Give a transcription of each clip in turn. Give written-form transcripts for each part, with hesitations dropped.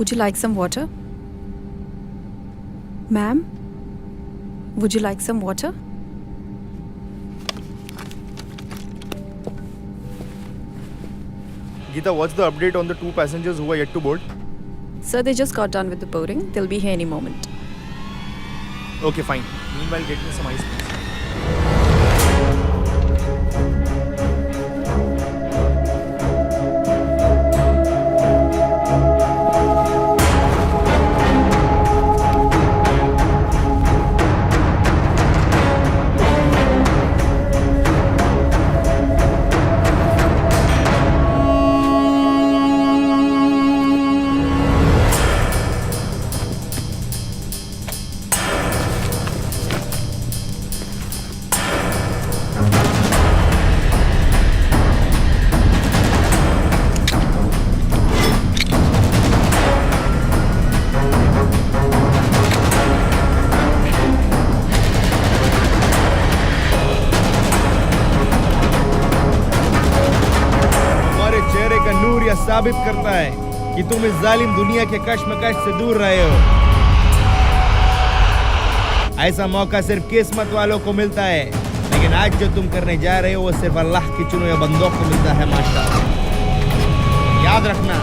Would you like some water? Ma'am, would you like some water? Geeta, what's the update on the 2 passengers who are yet to board? Sir, they just got done with the boarding. They'll be here any moment. Okay, fine. Meanwhile, get me some ice, please. साबित करता है कि तुम इस जालिम दुनिया के कश्मकश से दूर रहे हो। ऐसा मौका सिर्फ किस्मत वालों को मिलता है, लेकिन आज जो तुम करने जा रहे हो वो सिर्फ अल्लाह की चुने हुए बंदों को मिलता है। माशाअल्लाह, याद रखना,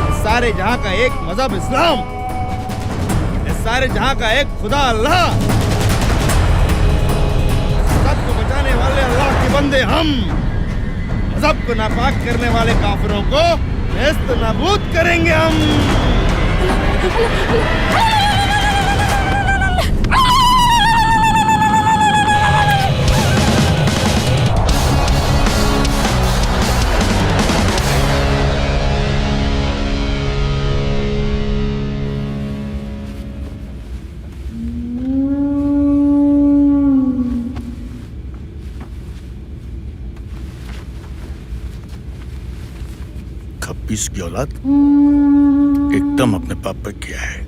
इस सारे जहां का एक मजहब इस्लाम, इस सारे जहां का एक खुदा अल्लाह, सबको बचाने वाले अल्लाह के बंदे हम, मजहब को नापाक करने वाले काफिरों को नेस्त नाबूद करेंगे हम। खब्बीस की औलाद एकदम अपने पाप पे किया है।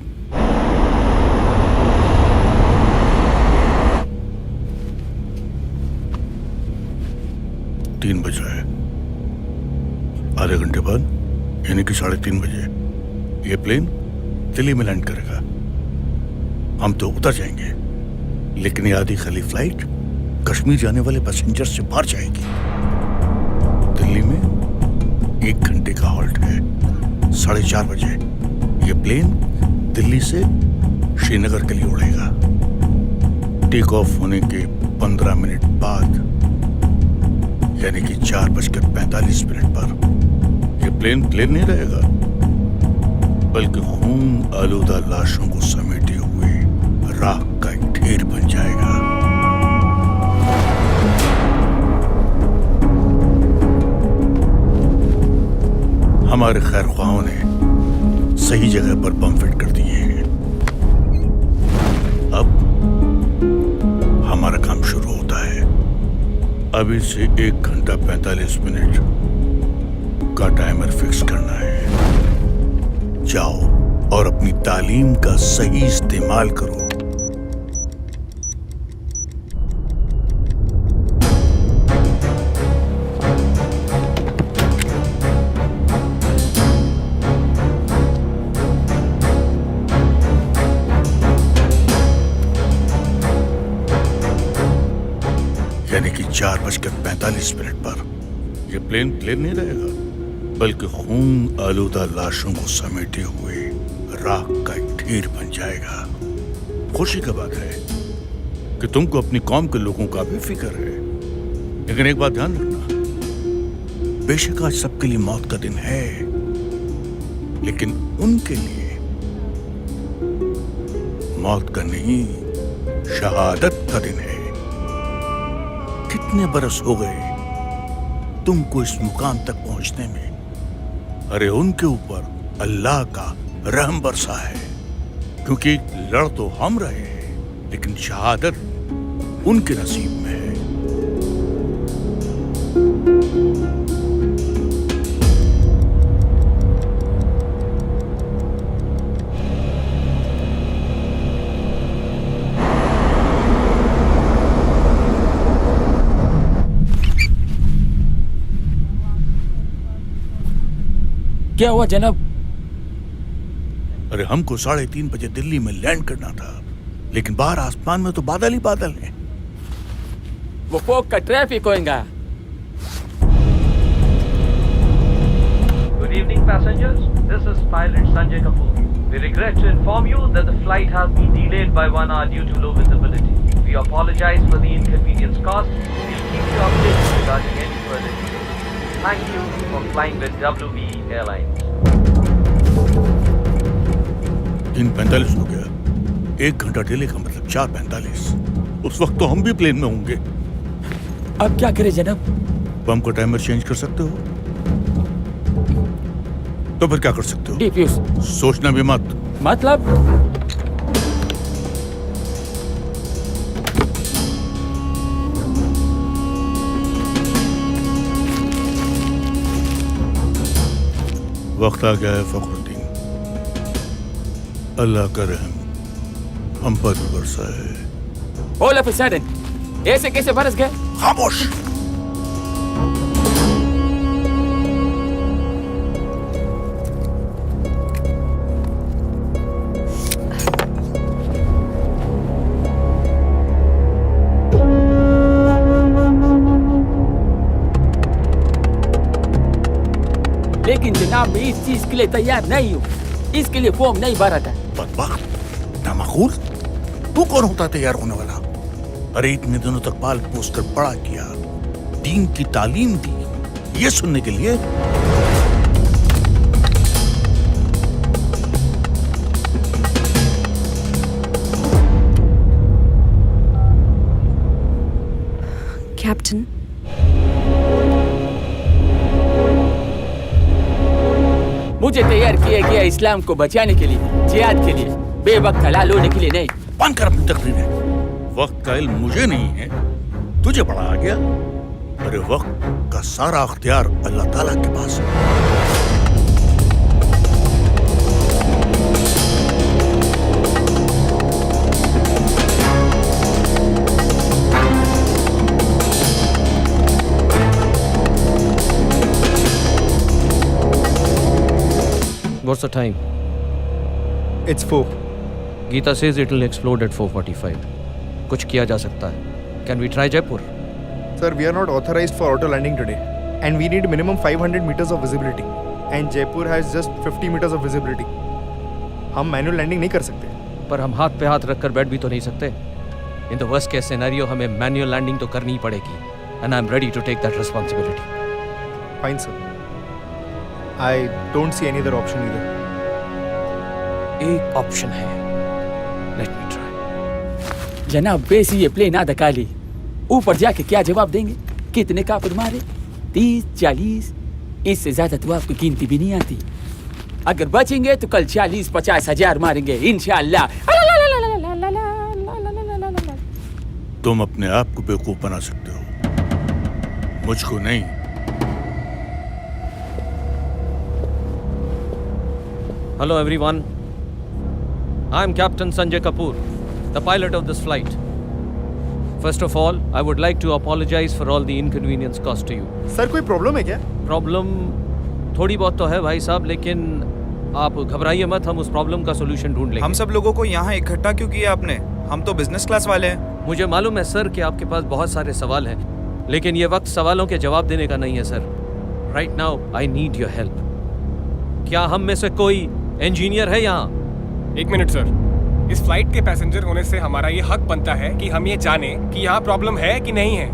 तीन बजे है, आधे घंटे बाद यानी कि 3:30 बजे ये प्लेन दिल्ली में लैंड करेगा। हम तो उतर जाएंगे, लेकिन ये आधी खाली फ्लाइट कश्मीर जाने वाले पैसेंजर से बाहर जाएगी। दिल्ली में 1 घंटे का हॉल्ट है। 4:30 बजे ये प्लेन दिल्ली से श्रीनगर के लिए उड़ेगा। टेक ऑफ होने के 15 मिनट बाद यानी कि 4:45 पर ये प्लेन नहीं रहेगा, बल्कि खून आलूदा लाशों को समेटे हुए राख का एक ढेर बन जाएगा। हमारे खैर ख्वाहों ने सही जगह पर बम फिट कर दिए हैं। अब हमारा काम शुरू होता है। अभी से 1 घंटा 45 मिनट का टाइमर फिक्स करना है। जाओ और अपनी तालीम का सही इस्तेमाल करो। यानी कि 4:45 पर यह प्लेन नहीं रहेगा, बल्कि खून आलूदा लाशों को समेटे हुए राख का एक ढेर बन जाएगा। खुशी की बात है कि तुमको अपनी कौम के लोगों का भी फिक्र है, लेकिन एक बात ध्यान रखना, बेशक आज सबके लिए मौत का दिन है, लेकिन उनके लिए मौत का नहीं, शहादत का दिन है। कितने बरस हो गए तुमको इस मुकाम तक पहुंचने में। अरे उनके ऊपर अल्लाह का रहम बरसा है, क्योंकि लड़ तो हम रहे हैं, लेकिन शहादत उनके नसीब में है। क्या हुआ जनाब? अरे हमको 3:30 बजे दिल्ली में लैंड करना था, लेकिन बाहर आसमान में तो बादल ही बादल हैं। वो फोक का ट्रैफिक होएगा। Good evening, passengers. This is pilot Sanjay Kapoor. We regret to inform you that the flight has been delayed by 1 hour due to low visibility. We apologize for the inconvenience caused. We'll keep you updated regarding any further details. Thank you for flying with WB Airlines. 3:45 हो गया। 1 घंटा delay का मतलब 4:45। उस वक्त तो हम भी प्लेन में होंगे। अब क्या करें जनाब? तो हमको टाइमर चेंज कर सकते हो? तो फिर क्या कर सकते हो? डिफ्यूज। सोचना भी मत। मतलब? वक्त आ गया है फखरुद्दीन, अल्लाह का रहम हम पर भी बरसा है। All of a sudden, ऐसे कैसे बरस गए? खामोश। लेकिन जनाब मैं इस चीज के लिए तैयार नहीं हूँ। इसके लिए फॉर्म नहीं भरा था। बदबख्त, नामाकूल, तू कौन होता तैयार होने वाला? अरे इतने दिनों तक पाल पोस कर बड़ा किया, दीन की तालीम दी, ये सुनने के लिए? Captain, मुझे तैयार किया गया इस्लाम को बचाने के लिए, जिहाद के लिए, बेवक्त हलाल होने के लिए नहीं। बंद कर अपनी तकरीरें। वक्त का इल्म मुझे नहीं है, तुझे बड़ा आ गया। अरे वक्त का सारा अख्तियार अल्लाह ताला के पास है। What's the time? It's 4. Geeta says it will explode at 4:45. कुछ किया जा सकता है. Can we try Jaipur? Sir, we are not authorized for auto landing today. And we need minimum 500 meters of visibility. And Jaipur has just 50 meters of visibility. हम manual landing नहीं कर सकते. पर हम हाथ पे हाथ रखकर बैठ भी तो नहीं सकते. In the worst case scenario हमें manual landing तो करनी ही पड़ेगी. And I'm ready to take that responsibility. Fine, sir. I don't see any other option either. एक ऑप्शन है. Let me try. जनाब वैसे ये प्लेन आधा खाली, ऊपर जाके क्या जवाब देंगे? कितने काफिर मारे? 30, 40, इससे ज्यादा तो आपको गिनती भी नहीं आती। अगर बचेंगे तो कल 40-50 हजार मारेंगे इंशाअल्लाह। तुम अपने आप को बेवकूफ बना सकते हो, मुझको नहीं। Hello everyone. I'm Captain Sanjay Kapoor, the pilot of this flight. First of all, I would like to apologize for all the inconvenience caused to you. Sir, कोई problem है क्या? प्रॉब्लम थोड़ी बहुत तो है भाई साहब, लेकिन आप घबराइए मत, हम उस प्रॉब्लम का सोल्यूशन ढूंढ लेंगे। हम सब लोगों को यहाँ इकट्ठा क्यों किया आपने? हम तो बिजनेस क्लास वाले हैं। मुझे मालूम है सर कि आपके पास बहुत सारे सवाल हैं, लेकिन ये वक्त सवालों के जवाब देने का नहीं है sir. Right now I need your help. क्या हम में से कोई इंजीनियर है यहाँ? 1 मिनट सर, इस फ्लाइट के पैसेंजर होने से हमारा ये हक बनता है कि हम ये जाने कि यहाँ प्रॉब्लम है कि नहीं है।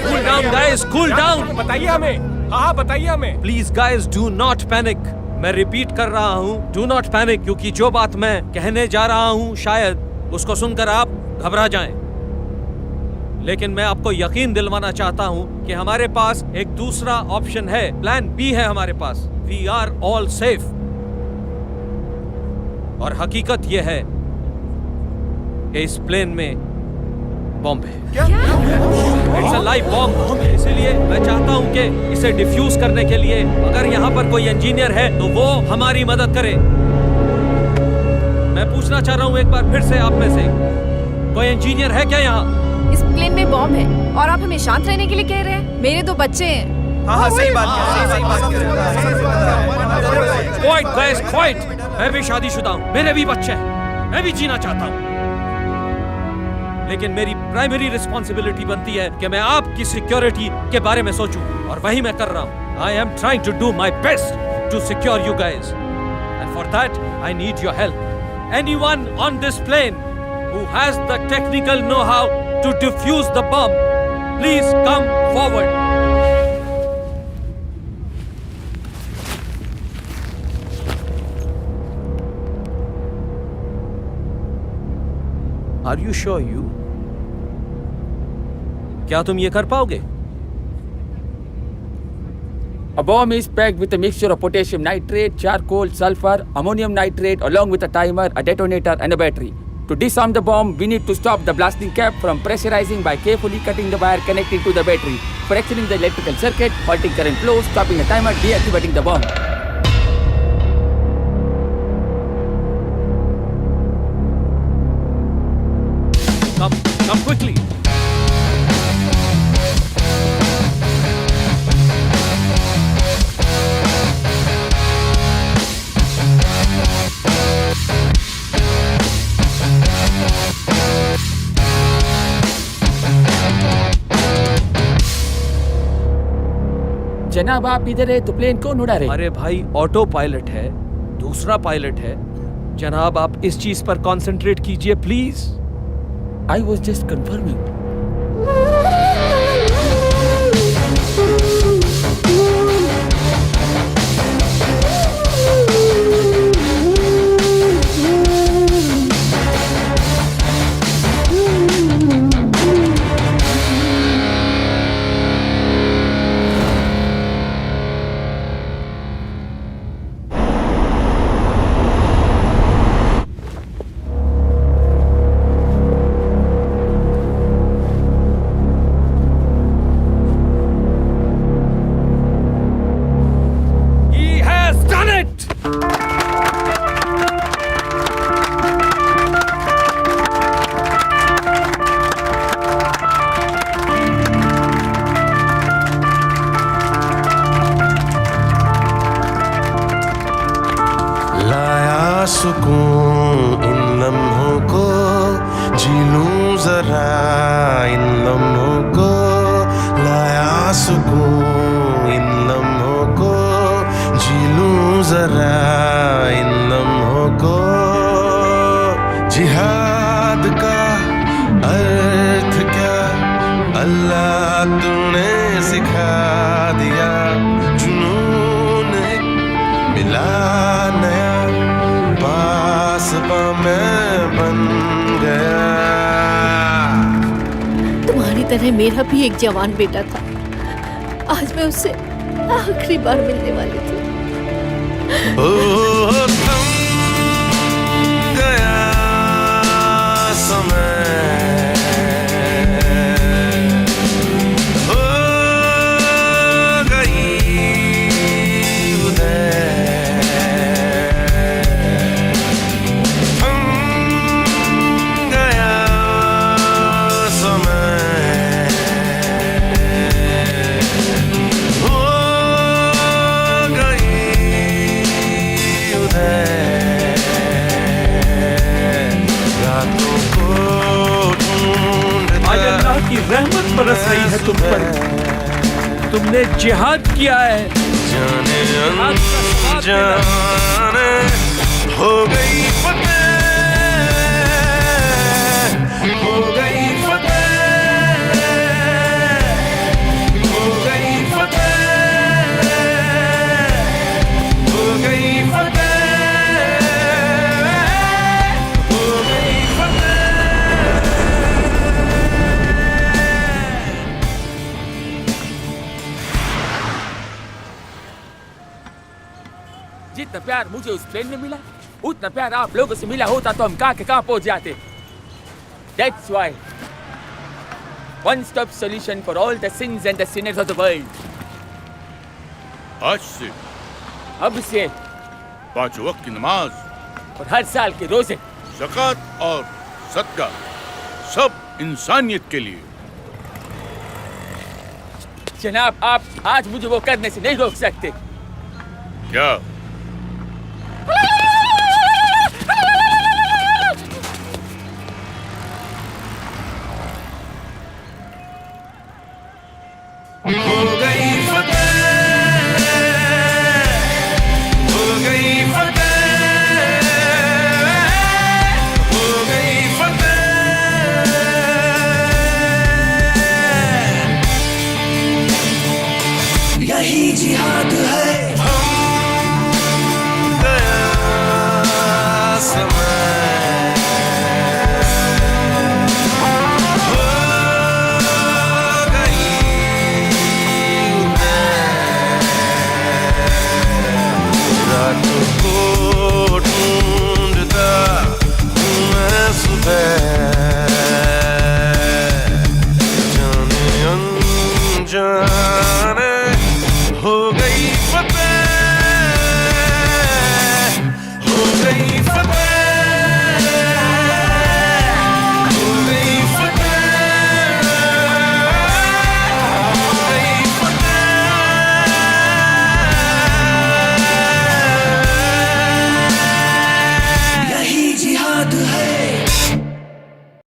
Cool down guys, cool down. बताइए हमें। हाँ बताइए हमें। Please guys do not panic. मैं रिपीट कर रहा हूँ, डू नॉट पैनिक, क्योंकि जो बात मैं कहने जा रहा हूँ शायद उसको सुनकर आप घबरा जाएं। लेकिन मैं आपको यकीन दिलवाना चाहता हूं कि हमारे पास एक दूसरा ऑप्शन है, प्लान बी है हमारे पास। We are all safe. और हकीकत यह है कि इस प्लेन में बॉम्ब है। It's a live bomb. इसीलिए मैं चाहता हूं कि इसे डिफ्यूज करने के लिए अगर यहाँ पर कोई इंजीनियर है तो वो हमारी मदद करे। मैं पूछना चाह रहा हूं एक बार फिर से आप में से कोई इंजीनियर है क्या यहाँ? इस प्लेन में बॉम्ब है और आप हमें शांत रहने के लिए कह रहे हैं। मेरे 2 बच्चे हैं। हाँ सही बात है। Quite guys, quite. मैं भी शादीशुदा हूँ, मेरे भी बच्चे हैं, मैं भी जीना चाहता हूँ, लेकिन मेरी प्राइमरी रिस्पॉन्सिबिलिटी बनती है कि मैं आपकी सिक्योरिटी के बारे में सोचूं, और वही मैं कर रहा हूँ। I am trying to do my best to secure you guys, and for that I need your help. Anyone on this plane who has the technical know-how to defuse the bomb, please come forward. Are you sure you? क्या तुम ये कर पाओगे? A bomb is packed with a mixture of potassium nitrate, charcoal, sulfur, ammonium nitrate, along with a timer, a detonator, and a battery. To disarm the bomb, we need to stop the blasting cap from pressurizing by carefully cutting the wire connecting to the battery, fracturing the electrical circuit, halting current flow, stopping the timer, deactivating the bomb. Come quickly. जनाब आप इधर है तो plane कौन उड़ा रहे? अरे भाई, ऑटो पायलट है, दूसरा पायलट है। जनाब आप इस चीज पर कंसंट्रेट कीजिए please. I was just confirming. सुकून इन लम्हों को, जी लूं जरा इन लम्हों को, लाया सुकून इन लम्हों को, जी लूं जरा इन लम्हों को। जिहाद का अर्थ क्या अल्लाह तूने सिखा दिया, जुनून एक मिला नया, पासबा मैं बन गया। तुम्हारी तरह मेरा भी एक जवान बेटा था, आज मैं उससे आखिरी बार मिलने वाली थी। ओ थम गया समय, हो गई उदय, थम गया समय, हो गई उदय, रातों को आज अल्लाह की रहमत बरस रही है तुम पर, तुमने जिहाद किया है। जाने अनजाने हो गई फतेह, हो गई फतेह, हो गई फतेह, हो गई फतेह, हो गई फतेह। जितना प्यार मुझे उस प्लेन में मिला, उतना प्यार आप लोगों से मिला होता तो हम कहाँ के कहाँ पहुंच जाते। That's why one-stop solution for all the sins and the sinners of the world. आज से अब से 5 वक्त की नमाज, और हर साल के रोजे, ज़कात और सदका, सब इंसानियत के लिए। जनाब आप आज मुझे वो करने से नहीं रोक सकते। क्या